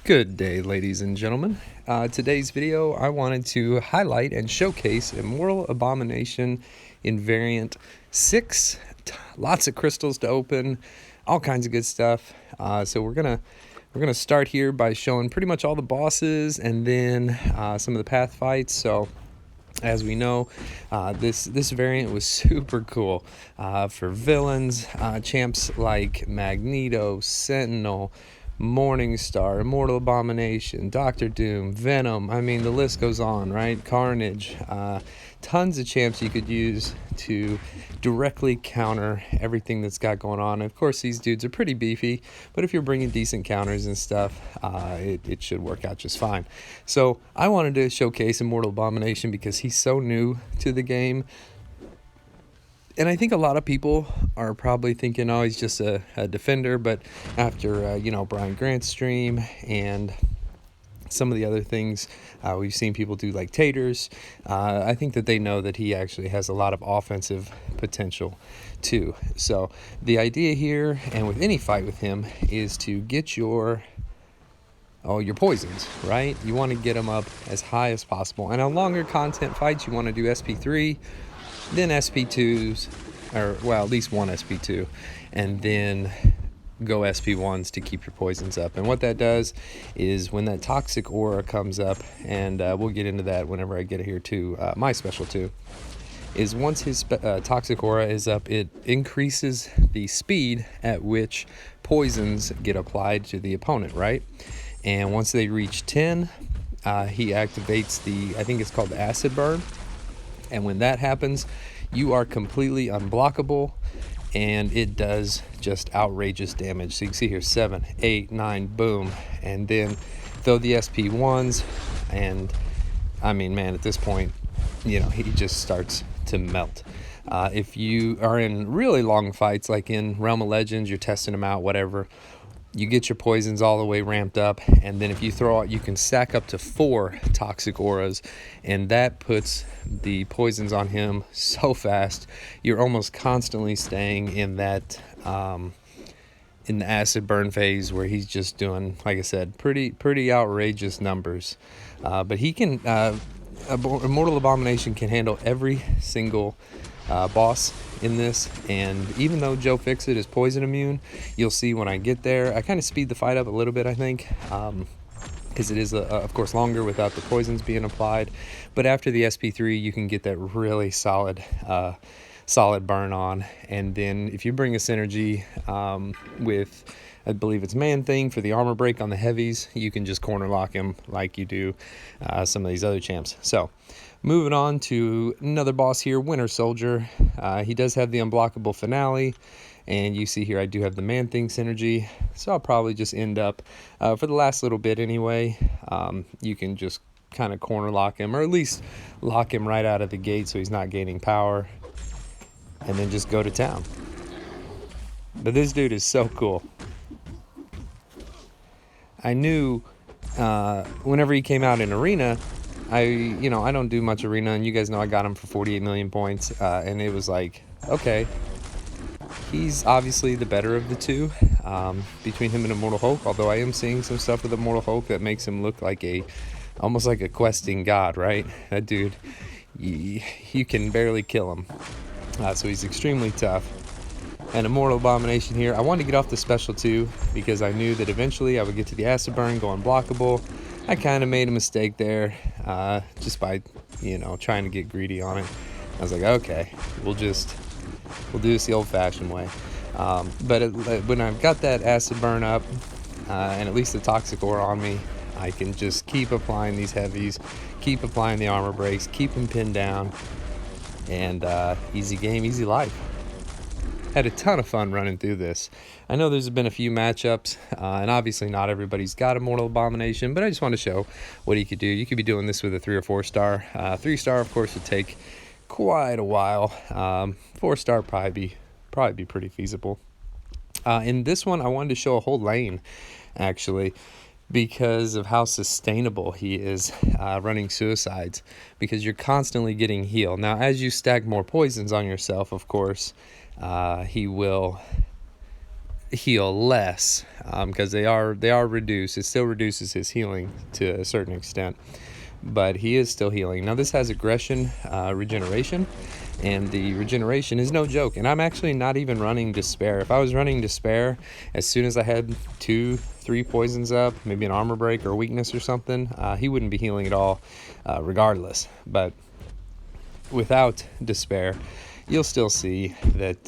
Good day, ladies and gentlemen. Today's video, I wanted to highlight and showcase Immortal Abomination in variant 6. Lots of crystals to open, all kinds of good stuff. So we're gonna start here by showing pretty much all the bosses and then some of the path fights. So as we know, this variant was super cool for villains, champs like Magneto, Sentinel, Morningstar, Immortal Abomination, Doctor Doom, Venom. I mean, the list goes on, right? Carnage. Tons of champs you could use to directly counter everything that's got going on. And of course, these dudes are pretty beefy, but if you're bringing decent counters and stuff, it should work out just fine. So I wanted to showcase Immortal Abomination because he's so new to the game. And I think a lot of people are probably thinking, oh, he's just a defender. But after, Brian Grant's stream and some of the other things we've seen people do like taters, I think that they know that he actually has a lot of offensive potential too. So the idea here, and with any fight with him, is to get your poisons, right? You want to get them up as high as possible. And on longer content fights, you want to do SP3, then SP2s, or well, at least one SP2, and then go SP1s to keep your poisons up. And what that does is when that toxic aura comes up, and we'll get into that whenever I get here to my special 2, is once his toxic aura is up, it increases the speed at which poisons get applied to the opponent, right? And once they reach 10, he activates I think it's called the acid burn. And when that happens, you are completely unblockable, and it does just outrageous damage. So you can see here, 7, 8, 9, boom. And then throw the SP1s, and I mean, man, at this point, he just starts to melt. If you are in really long fights, like in Realm of Legends, you're testing them out, whatever, you get your poisons all the way ramped up, and then if you throw out, you can stack up to 4 toxic auras, and that puts the poisons on him so fast. You're almost constantly staying in that in the acid burn phase, where he's just doing, like I said, pretty outrageous numbers. But he can Immortal Abomination can handle every single boss in this, and even though Joe Fixit is poison immune, you'll see when I get there, I kind of speed the fight up a little bit, I think, because it is of course longer without the poisons being applied. But after the SP3, you can get that really solid burn on. And then if you bring a synergy with, I believe it's Man Thing for the armor break on the heavies, you can just corner lock him like you do some of these other champs. So moving on to another boss here, Winter Soldier. He does have the unblockable finale, and you see here I do have the Man Thing synergy, so I'll probably just end up, for the last little bit anyway, you can just kind of corner lock him, or at least lock him right out of the gate so he's not gaining power, and then just go to town. But this dude is so cool. I knew whenever he came out in Arena, I don't do much Arena, and you guys know I got him for 48 million points, and it was like, okay, he's obviously the better of the two between him and Immortal Hulk, although I am seeing some stuff with Immortal Hulk that makes him look like almost like a questing god, right? That dude, you can barely kill him, so he's extremely tough. And Immortal Abomination here, I wanted to get off the special 2 because I knew that eventually I would get to the acid burn, go unblockable. I kind of made a mistake there, just by, trying to get greedy on it. I was like, okay, we'll do this the old-fashioned way. But when I've got that acid burn up, and at least the toxic ore on me, I can just keep applying these heavies, keep applying the armor breaks, keep them pinned down, and easy game, easy life. Had a ton of fun running through this. I know there's been a few matchups, and obviously not everybody's got Immortal Abomination, but I just want to show what he could do. You could be doing this with a 3 or 4 star. 3 star, of course, would take quite a while. 4 star probably be pretty feasible. In this one, I wanted to show a whole lane, actually, because of how sustainable he is running suicides, because you're constantly getting healed. Now, as you stack more poisons on yourself, of course, he will heal less because they are reduced. It still reduces his healing to a certain extent, but he is still healing. Now this has aggression, regeneration, and the regeneration is no joke. And I'm actually not even running despair. If I was running despair, as soon as I had 2-3 poisons up, maybe an armor break or a weakness or something, he wouldn't be healing at all, regardless. But without despair, you'll still see that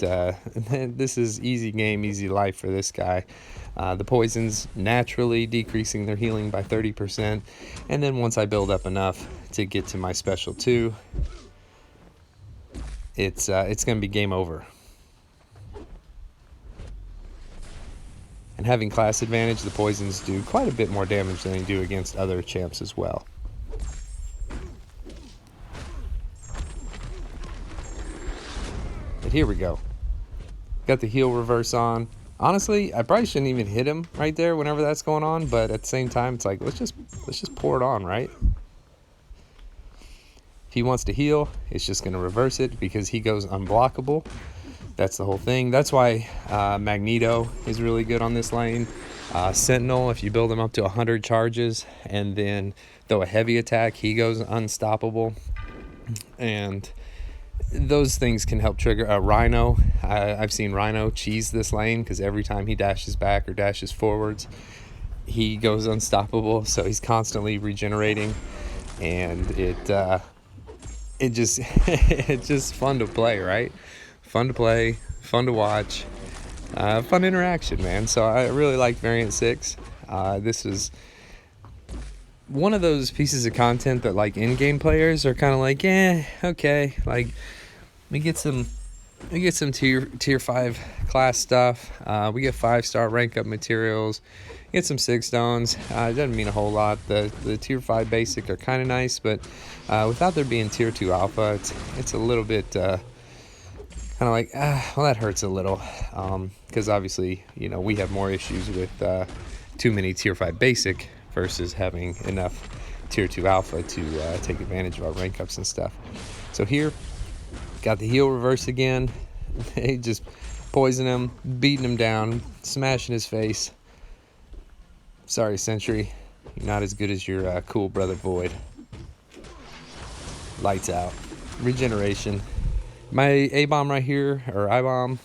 this is easy game, easy life for this guy. The poisons naturally decreasing their healing by 30%, and then once I build up enough to get to my special 2, it's going to be game over. And having class advantage, the poisons do quite a bit more damage than they do against other champs as well. But here we go. Got the heal reverse on. Honestly, I probably shouldn't even hit him right there whenever that's going on, but at the same time, it's like, let's just pour it on, right? If he wants to heal, it's just going to reverse it because he goes unblockable. That's the whole thing. That's why Magneto is really good on this lane. Sentinel, if you build him up to 100 charges and then throw a heavy attack, he goes unstoppable. And those things can help trigger a Rhino. I've seen Rhino cheese this lane because every time he dashes back or dashes forwards, he goes unstoppable. So he's constantly regenerating, and it's just fun to play, right? Fun to play, fun to watch, fun interaction, man. So I really like Variant 6. This is one of those pieces of content that like in-game players are kind of like, okay, like we get some tier 5 class stuff. We get 5-star rank up materials, get some 6 stones. It doesn't mean a whole lot. The tier 5 basic are kind of nice, but without there being tier 2 alpha, it's a little bit kind of like, well, that hurts a little, because obviously, you know, we have more issues with too many tier 5 basic versus having enough tier 2 alpha to take advantage of our rank ups and stuff. So here, got the heal reverse again. They just poison him, beating him down, smashing his face. Sorry, Sentry, you're not as good as your cool brother Void. Lights out. Regeneration. My A-bomb right here, or I-bomb,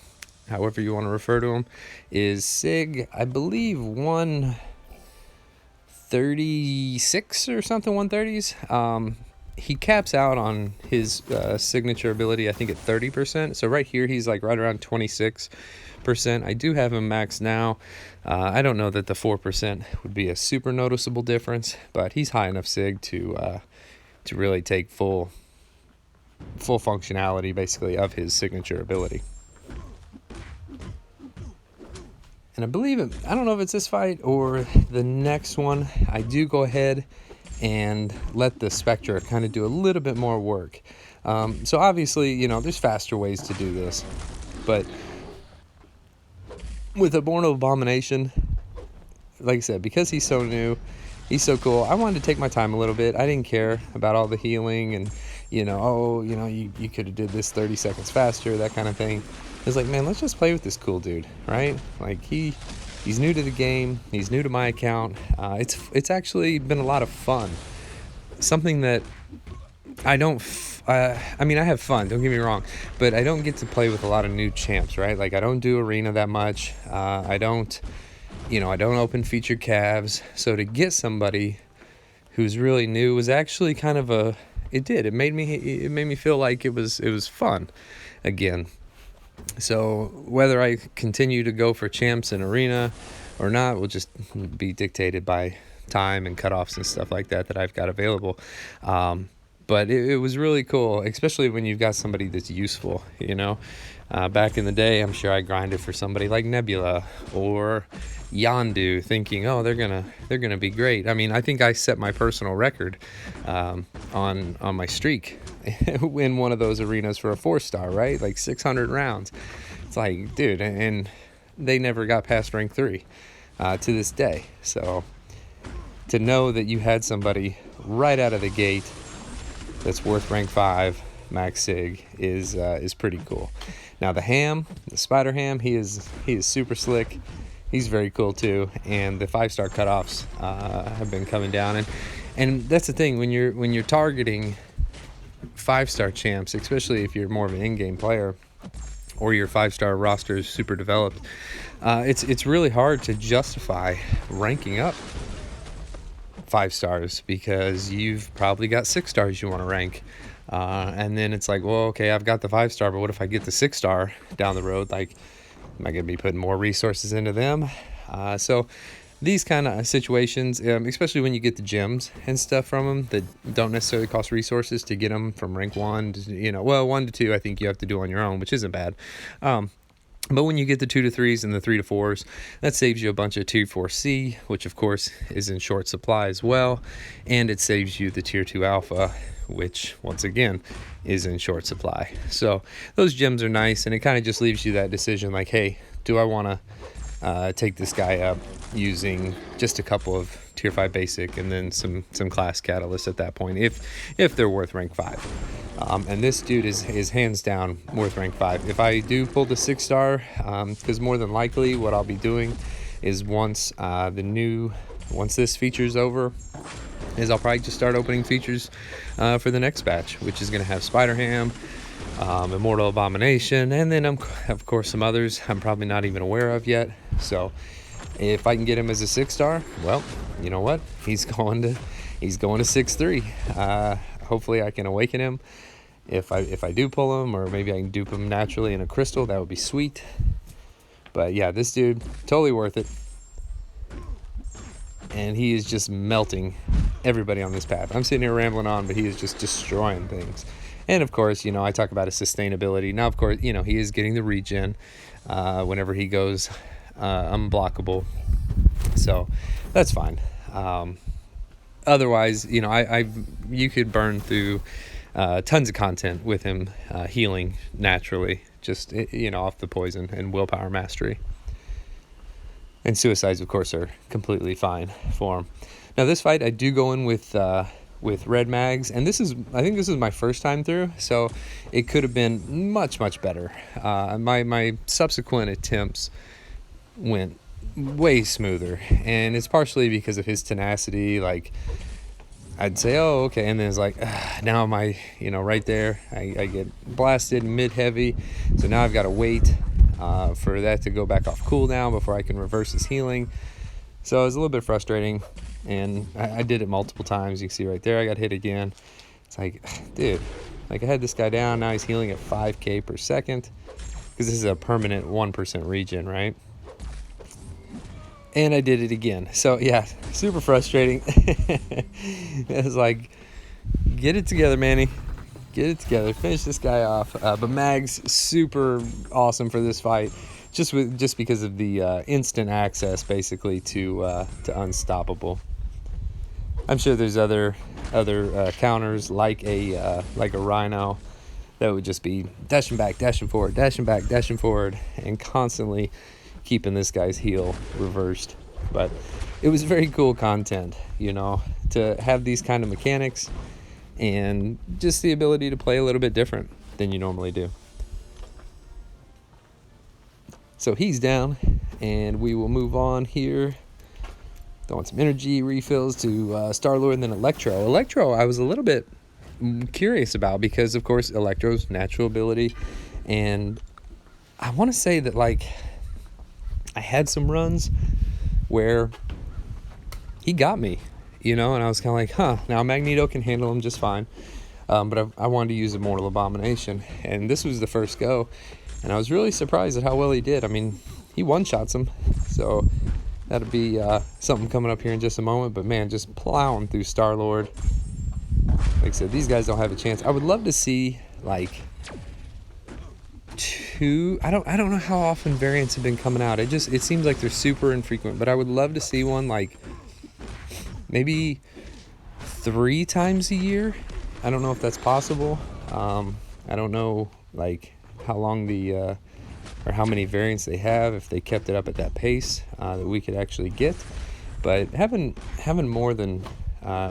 however you want to refer to him, is Sig, I believe 136 or something, 130s. He caps out on his signature ability, I think, at 30%. So right here, he's like right around 26%. I do have him maxed now. I don't know that the 4% would be a super noticeable difference, but he's high enough Sig to really take full functionality, basically, of his signature ability. And I believe it, I don't know if it's this fight or the next one, I do go ahead and let the Spectre kind of do a little bit more work. So obviously, you know, there's faster ways to do this, but with Immortal Abomination, like I said, because he's so new, he's so cool, I wanted to take my time a little bit. I didn't care about all the healing and, you know, you could have did this 30 seconds faster, that kind of thing. It's like, man, let's just play with this cool dude, right? Like, he's new to the game, he's new to my account. It's actually been a lot of fun. Something that I don't, I mean, I have fun, don't get me wrong, but I don't get to play with a lot of new champs, right? Like, I don't do arena that much. I don't open featured calves. So to get somebody who's really new was actually kind of it made me feel like it was fun again. So whether I continue to go for champs in arena or not will just be dictated by time and cutoffs and stuff like that I've got available. But it was really cool, especially when you've got somebody that's useful, you know. Back in the day, I'm sure I grinded for somebody like Nebula or Yondu, thinking, oh, they're gonna be great. I mean, I think I set my personal record on my streak in one of those arenas for a 4-star, right? Like 600 rounds. It's like, dude, and they never got past rank 3 to this day. So to know that you had somebody right out of the gate that's worth rank 5 max sig is pretty cool. Now the Spider Ham, he is super slick. He's very cool too, and the 5-star cutoffs have been coming down, and that's the thing when you're targeting 5-star champs, especially if you're more of an in-game player or your 5-star roster is super developed. It's really hard to justify ranking up 5 stars because you've probably got 6 stars you want to rank. And then it's like, well, okay, I've got the 5-star, but what if I get the 6-star down the road? Like, am I going to be putting more resources into them? So these kind of situations, especially when you get the gems and stuff from them that don't necessarily cost resources to get them from rank 1 to, 1 to 2, I think you have to do on your own, which isn't bad. But when you get the 2 to 3s and the 3 to 4s, that saves you a bunch of tier 4C, which of course is in short supply as well. And it saves you the tier 2 alpha, which once again is in short supply. So those gems are nice, and it kind of just leaves you that decision like, hey, do I want to take this guy up using just a couple of tier 5 basic and then some class catalysts at that point if they're worth rank 5. And this dude is hands down worth rank 5. If I do pull the 6-star, because more than likely what I'll be doing is once this feature's over, is I'll probably just start opening features for the next batch, which is going to have Spider Ham, Immortal Abomination, and then of course some others I'm probably not even aware of yet. So if I can get him as a 6-star, well, you know what? He's going to 6-3. Hopefully I can awaken him. If I do pull him, or maybe I can dupe him naturally in a crystal, that would be sweet. But yeah, this dude, totally worth it. And he is just melting everybody on this path. I'm sitting here rambling on, but he is just destroying things. And of course, I talk about his sustainability. Now, of course, he is getting the regen whenever he goes unblockable. So that's fine. Otherwise, you could burn through tons of content with him healing naturally, just off the poison and willpower mastery. And suicides, of course, are completely fine for him. Now, this fight, I do go in with red mags, and I think this is my first time through, so it could have been much, much better. My subsequent attempts went way smoother, and it's partially because of his tenacity. Like, I'd say, oh, okay, and then it's like, now am I, right there, I get blasted mid-heavy, so now I've got to wait for that to go back off cooldown before I can reverse his healing. So it was a little bit frustrating, and I did it multiple times. You can see right there, I got hit again. It's like, dude, like I had this guy down, now he's healing at 5k per second, because this is a permanent 1% regen, right? And I did it again. So yeah, super frustrating. It's like, get it together, Manny. Get it together. Finish this guy off. But Mag's super awesome for this fight, just because of the instant access, basically, to unstoppable. I'm sure there's other counters like a Rhino that would just be dashing back, dashing forward, dashing back, dashing forward, and constantly keeping this guy's heal reversed. But it was very cool content, to have these kind of mechanics and just the ability to play a little bit different than you normally do. So he's down, and we will move on here. Throwing some energy refills to Star-Lord and then Electro. Electro, I was a little bit curious about because, of course, Electro's natural ability, and I want to say that, like, I had some runs where he got me, and I was kind of like, now Magneto can handle him just fine, but I wanted to use Immortal Abomination, and this was the first go, and I was really surprised at how well he did. I mean, he one-shots him, so that'll be something coming up here in just a moment, but man, just plowing through Star-Lord. Like I said, these guys don't have a chance. I would love to see, like, I don't know how often variants have been coming out. It seems like they're super infrequent, but I would love to see one like maybe 3 times a year. I don't know if that's possible. I don't know like how long or how many variants they have, if they kept it up at that pace that we could actually get. But having more than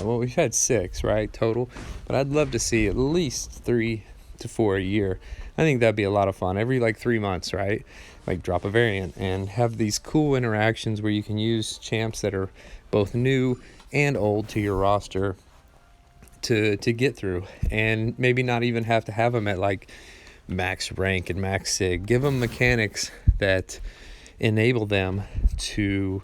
we've had 6, right, total, but I'd love to see at least 3 to 4 a year. I think that'd be a lot of fun. Every like 3 months, right? Like drop a variant and have these cool interactions where you can use champs that are both new and old to your roster to get through, and maybe not even have to have them at like max rank and max sig. Give them mechanics that enable them to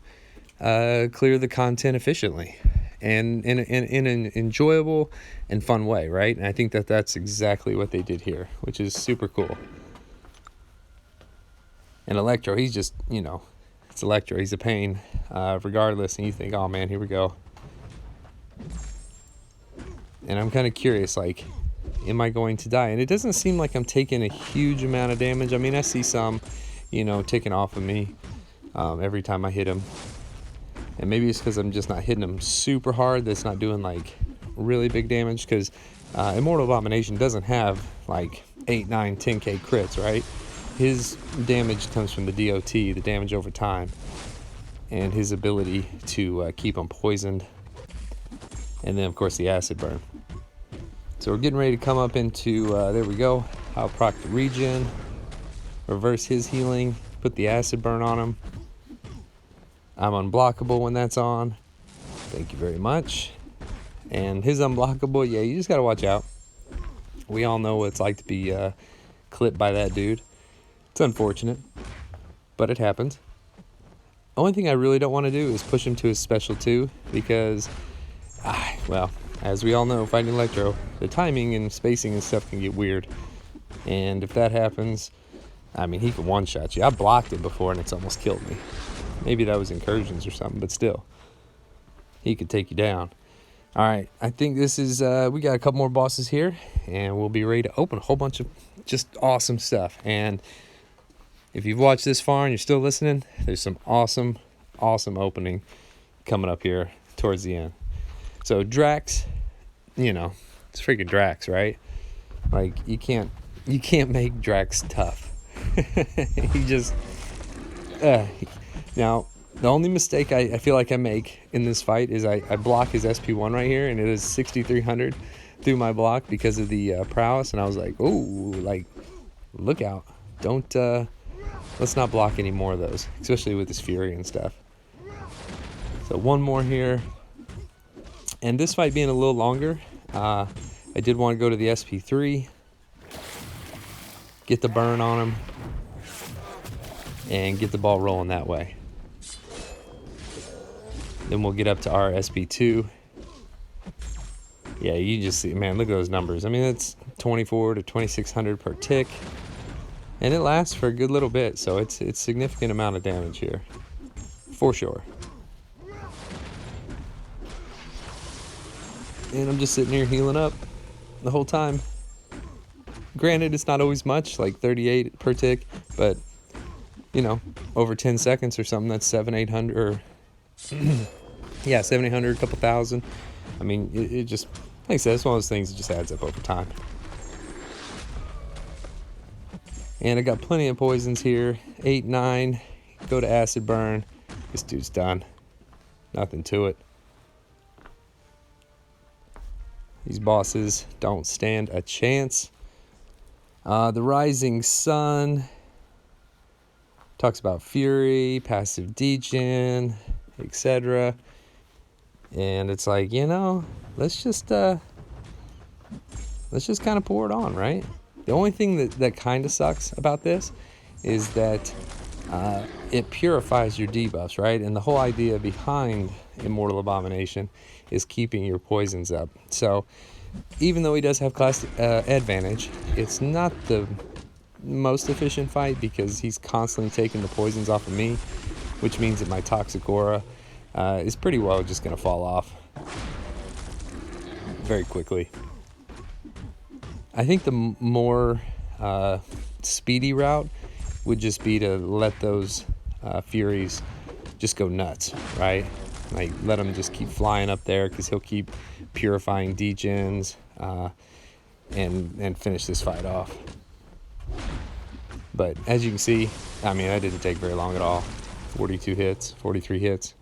clear the content efficiently and in an enjoyable and fun way, right? And I think that that's exactly what they did here, which is super cool. And Electro, he's just, it's Electro. He's a pain regardless. And you think, oh man, here we go. And I'm kind of curious, like, am I going to die? And it doesn't seem like I'm taking a huge amount of damage. I mean, I see some, taking off of me every time I hit him. And maybe it's because I'm just not hitting him super hard. That's not doing, like, really big damage. Because Immortal Abomination doesn't have, like, 8, 9, 10k crits, right? His damage comes from the DOT, the damage over time. And his ability to keep him poisoned. And then, of course, the acid burn. So we're getting ready to come up into, there we go, I'll proc the regen, reverse his healing, put the acid burn on him. I'm unblockable when that's on. Thank you very much. And his unblockable, yeah, you just got to watch out. We all know what it's like to be clipped by that dude. It's unfortunate, but it happens. Only thing I really don't want to do is push him to his special 2 because, well, as we all know, fighting Electro, the timing and spacing and stuff can get weird. And if that happens, I mean, he can one-shot you. I blocked it before and it's almost killed me. Maybe that was incursions or something, but still. He could take you down. All right, I think this is, we got a couple more bosses here, and we'll be ready to open a whole bunch of just awesome stuff. And if you've watched this far and you're still listening, there's some awesome opening coming up here towards the end. So Drax, it's freaking Drax, right? Like, you can't make Drax tough. He just, now, the only mistake I feel like I make in this fight is I block his SP1 right here, and it is 6,300 through my block because of the prowess, and I was like, ooh, like, look out. Don't, let's not block any more of those, especially with his fury and stuff. So one more here. And this fight being a little longer, I did want to go to the SP3, get the burn on him, and get the ball rolling that way. Then we'll get up to our SP2. Yeah, you just see, man, look at those numbers. I mean, it's 24 to 2,600 per tick, and it lasts for a good little bit, so it's significant amount of damage here, for sure. And I'm just sitting here healing up the whole time. Granted, it's not always much, like 38 per tick, but, over 10 seconds or something, that's 700-800, or, yeah, 700, a couple thousand. I mean, it just, like I said, it's one of those things that just adds up over time. And I got plenty of poisons here, 8, 9, go to acid burn. This dude's done. Nothing to it. These bosses don't stand a chance. The Rising Sun talks about Fury, passive degen, etc. And it's like, let's just kind of pour it on, right? The only thing that kind of sucks about this is that it purifies your debuffs, right? And the whole idea behind Immortal Abomination is keeping your poisons up. So even though he does have class advantage, it's not the most efficient fight because he's constantly taking the poisons off of me, which means that my Toxic Aura is pretty well just going to fall off very quickly. I think the more speedy route would just be to let those Furies just go nuts, right? Like, let him just keep flying up there because he'll keep purifying degens and finish this fight off. But as you can see, I mean, that didn't take very long at all. 42 hits, 43 hits.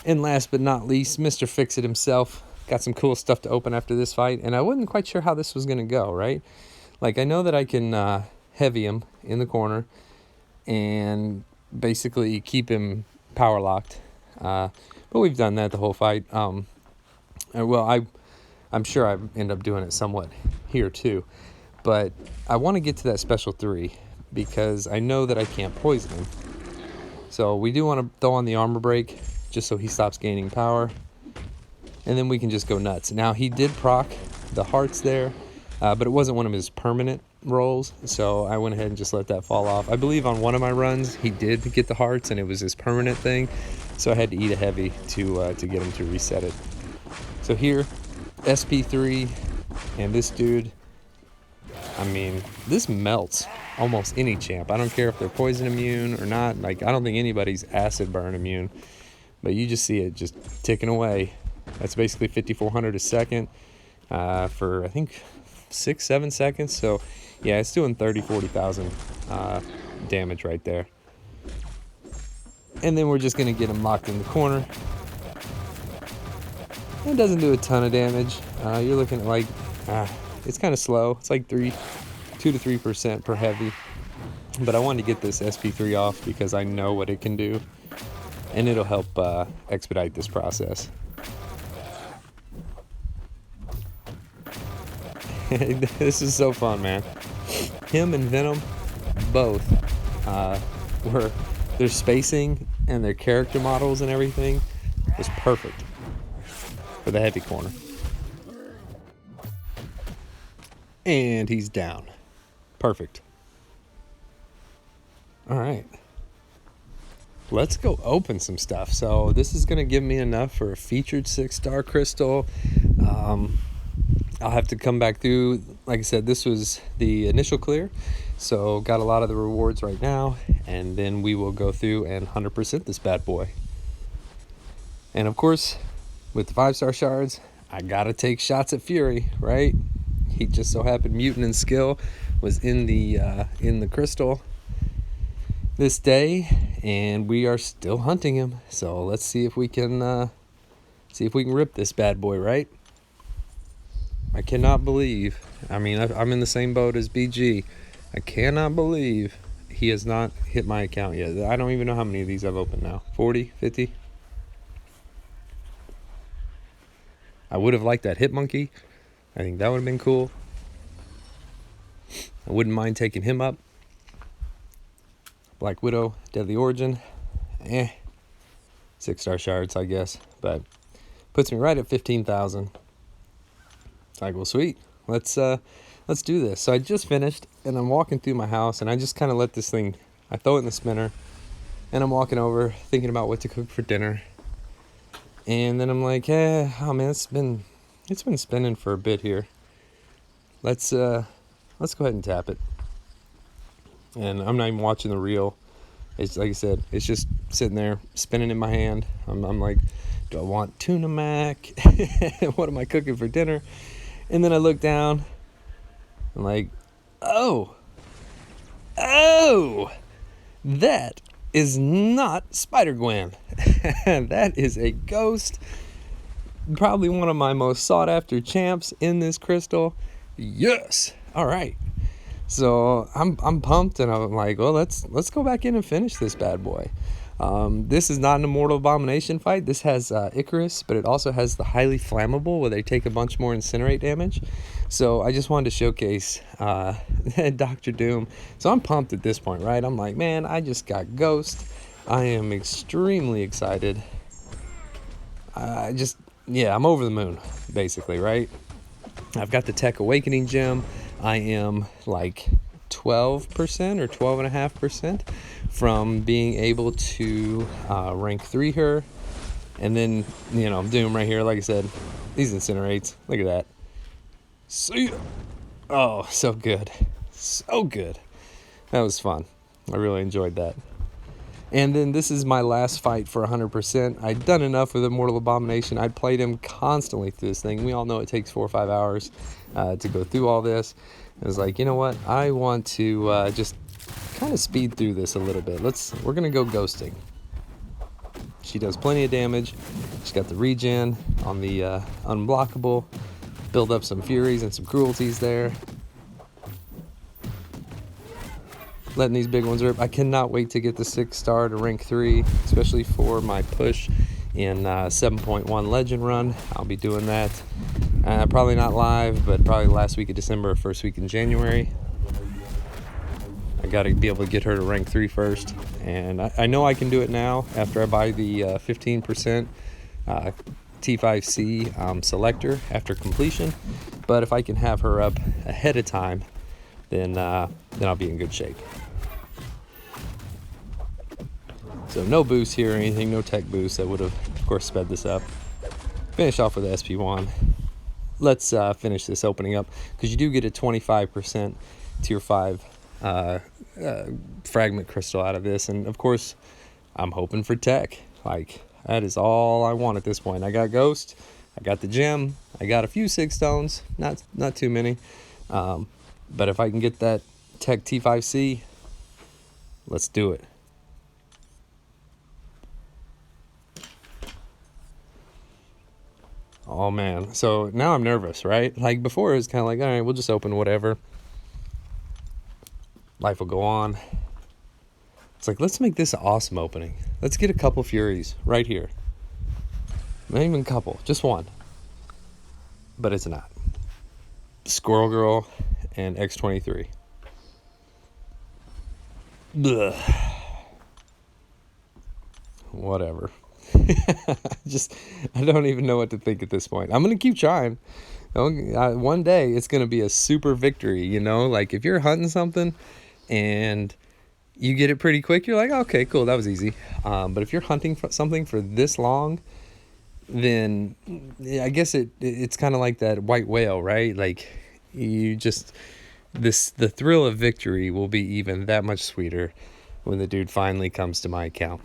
And last but not least, Mr. Fixit himself got some cool stuff to open after this fight, and I wasn't quite sure how this was going to go, right? Like, I know that I can heavy him in the corner and basically keep him power locked. But we've done that the whole fight. Well, I'm sure I end up doing it somewhat here too. But I want to get to that special 3 because I know that I can't poison him. So we do want to throw on the armor break just so he stops gaining power. And then we can just go nuts. Now, he did proc the hearts there, but it wasn't one of his permanent rolls, so I went ahead and just let that fall off. I believe on one of my runs, he did get the hearts, and it was his permanent thing, so I had to eat a heavy to get him to reset it. So here, SP3, and this dude, I mean, this melts almost any champ. I don't care if they're poison immune or not. Like, I don't think anybody's acid burn immune, but you just see it just ticking away. That's basically 5,400 a second for, I think, 6-7 seconds. So, yeah, it's doing 40,000 damage right there. And then we're just going to get him locked in the corner. It doesn't do a ton of damage. You're looking at like, it's kind of slow. It's like 2 to 3% per heavy. But I wanted to get this SP3 off because I know what it can do. And it'll help expedite this process. This is so fun, man. Him and Venom both were, their spacing and their character models and everything was perfect for the heavy corner. And he's down. Perfect. All right. Let's go open some stuff. So this is going to give me enough for a featured 6-star crystal. I'll have to come back through. Like I said, this was the initial clear, so got a lot of the rewards right now, and then we will go through and 100% this bad boy. And of course, with the 5-star shards, I gotta take shots at Fury, right? He just so happened mutant and skill was in the crystal this day, and we are still hunting him. So let's see if we can rip this bad boy, right? I cannot believe, I mean, I'm in the same boat as BG. I cannot believe he has not hit my account yet. I don't even know how many of these I've opened now. 40, 50? I would have liked that Hit Monkey. I think that would have been cool. I wouldn't mind taking him up. Black Widow, Deadly Origin. 6-star shards, I guess. But puts me right at 15,000. It's like, well, sweet. Let's do this. So I just finished, and I'm walking through my house, and I just kind of let this thing, I throw it in the spinner, and I'm walking over, thinking about what to cook for dinner. And then I'm like, oh man, it's been spinning for a bit here. Let's go ahead and tap it. And I'm not even watching the reel. It's like I said, it's just sitting there spinning in my hand. I'm like, do I want tuna mac? What am I cooking for dinner? And then I look down. I'm like, oh, that is not Spider-Gwen. That is a ghost. Probably one of my most sought after champs in this crystal. Yes. All right. So I'm pumped, and I'm like, well, let's go back in and finish this bad boy. This is not an Immortal Abomination fight. This has Icarus, but it also has the highly flammable where they take a bunch more incinerate damage. So I just wanted to showcase Dr. Doom. So I'm pumped at this point, right? I'm like, man, I just got Ghost. I am extremely excited. I'm over the moon, basically, right? I've got the Tech Awakening gem. I am like 12% or 12.5% from being able to rank 3 her. And then, Doom right here, like I said, these incinerates. Look at that. See ya. Oh, so good. So good. That was fun. I really enjoyed that. And then this is my last fight for 100%. I'd done enough with Immortal Abomination. I'd played him constantly through this thing. We all know it takes 4 or 5 hours to go through all this. I was like, you know what? I want to just kind of speed through this a little bit. We're going to go ghosting. She does plenty of damage. She's got the regen on the unblockable. Build up some furies and some cruelties there. Letting these big ones rip. I cannot wait to get the 6-star to rank 3, especially for my push in 7.1 Legend Run. I'll be doing that. Probably not live, but probably last week of December or first week in January. I got to be able to get her to rank 3 first. And I know I can do it now after I buy the 15% T5C selector after completion. But if I can have her up ahead of time, then I'll be in good shape. So no boost here or anything, no tech boost. That would have, of course, sped this up. Finish off with the SP1. Let's finish this opening up, because you do get a 25% tier 5 fragment crystal out of this. And of course, I'm hoping for tech. Like, that is all I want at this point. I got Ghost, I got the gem, I got a few 6 stones, not too many. But if I can get that tech T5C, let's do it. Oh man, so now I'm nervous, right? Like before it was kind of like, all right, we'll just open whatever. Life will go on. It's like, let's make this an awesome opening. Let's get a couple Furies right here. Not even a couple, just one. But it's not. Squirrel Girl and X23. Ugh. Whatever. I don't even know what to think at this point. I'm gonna keep trying. One day it's gonna be a super victory, you know. Like if you're hunting something and you get it pretty quick, you're like, okay, cool, that was easy. But if you're hunting for something for this long, then I guess it's kind of like that white whale, right? Like you just the thrill of victory will be even that much sweeter when the dude finally comes to my account.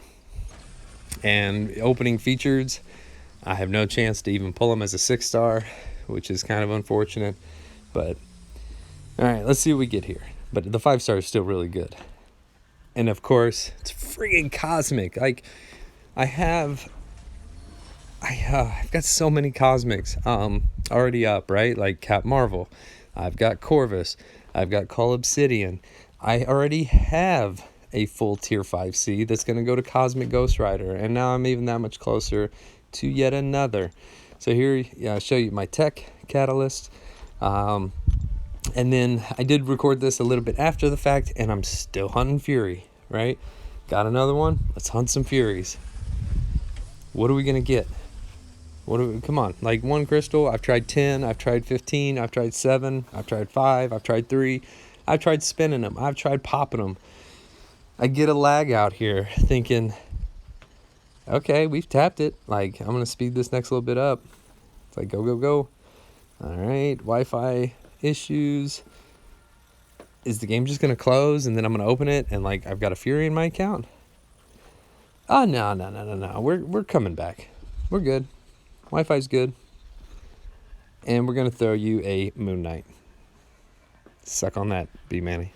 And opening features, I have no chance to even pull them as a 6-star, which is kind of unfortunate. But all right, let's see what we get here. But the 5-star is still really good. And of course, it's freaking cosmic. Like I've got so many cosmics already up, right? Like Cap Marvel, I've got Corvus, I've got Call Obsidian. I already have a full tier 5C that's going to go to Cosmic Ghost Rider, and now I'm even that much closer to yet another. So here, I'll show you my tech catalyst, and then I did record this a little bit after the fact, and I'm still hunting Fury, right? Got another one, let's hunt some Furies. What are we going to get? Come on, like one crystal. I've tried 10, I've tried 15, I've tried 7, I've tried 5, I've tried 3, I've tried spinning them, I've tried popping them. I get a lag out here thinking, okay, we've tapped it. Like, I'm going to speed this next little bit up. It's like, go, go, go. All right, Wi-Fi issues. Is the game just going to close and then I'm going to open it and, like, I've got a Fury in my account? Oh, no. We're coming back. We're good. Wi-Fi's good. And we're going to throw you a Moon Knight. Suck on that, B-Manny.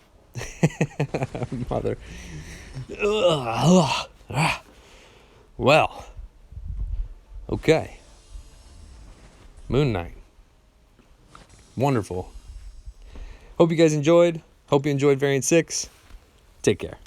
Mother. Well, okay. Moon Knight. Wonderful. Hope you guys enjoyed. Hope you enjoyed Variant 6. Take care.